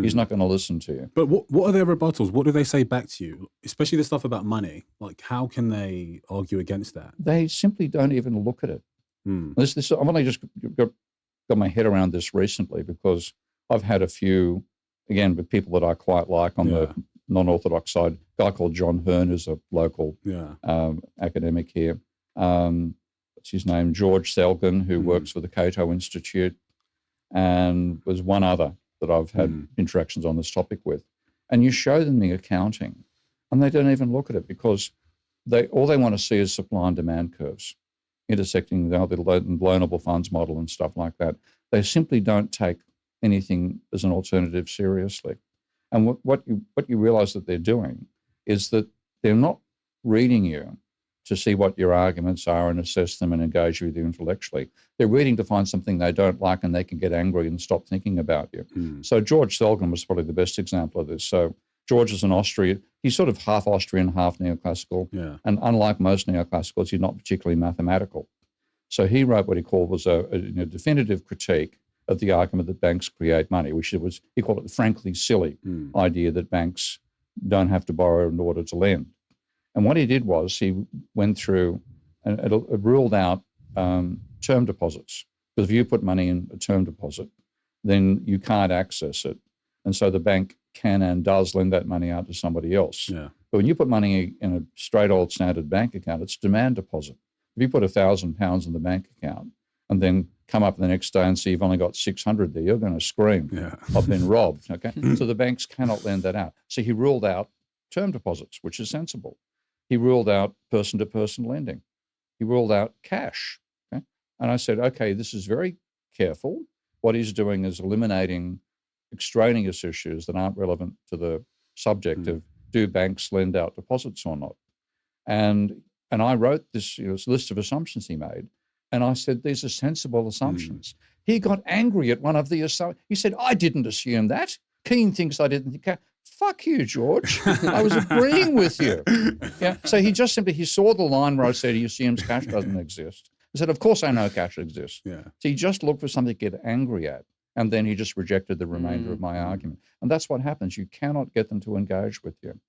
He's not going to listen to you. But what are their rebuttals? What do they say back to you? Especially the stuff about money. Like, how can they argue against that? They simply don't even look at it. I've only just got my head around this recently because I've had a few, again, with people that I quite like on the non-orthodox side. A guy called John Hearn, who's a local academic here. What's his name? George Selgin, who works for the Cato Institute, and was one other that I've had interactions on this topic with. And you show them the accounting, and they don't even look at it because all they want to see is supply and demand curves intersecting the loanable funds model and stuff like that. They simply don't take anything as an alternative seriously. And what you realize that they're doing is that they're not reading you to see what your arguments are and assess them and engage with you intellectually. They're reading to find something they don't like and they can get angry and stop thinking about you. So George Selgin was probably the best example of this. So George is an Austrian. He's sort of half Austrian, half neoclassical. And unlike most neoclassicals, he's not particularly mathematical. So he wrote what he called was a definitive critique of the argument that banks create money, which he called it the frankly silly idea that banks don't have to borrow in order to lend. And what he did was he went through and it ruled out term deposits. Because if you put money in a term deposit, then you can't access it. And so the bank can and does lend that money out to somebody else. But when you put money in a straight old standard bank account, it's demand deposit. If you put £1,000 in the bank account and then come up the next day and see you've only got 600 there, you're going to scream, I've been robbed. Okay, so the banks cannot lend that out. So he ruled out term deposits, which is sensible. He ruled out person-to-person lending. He ruled out cash. Okay? And I said, okay, this is very careful. What he's doing is eliminating extraneous issues that aren't relevant to the subject of do banks lend out deposits or not. And I wrote this list of assumptions he made, and I said, these are sensible assumptions. He got angry at one of the assumptions. He said, I didn't assume that. Keane thinks I didn't think that. Fuck you, George. I was agreeing with you. So he saw the line where I said he assumes cash doesn't exist. I said, of course I know cash exists. So he just looked for something to get angry at. And then he just rejected the remainder of my argument. And that's what happens. You cannot get them to engage with you.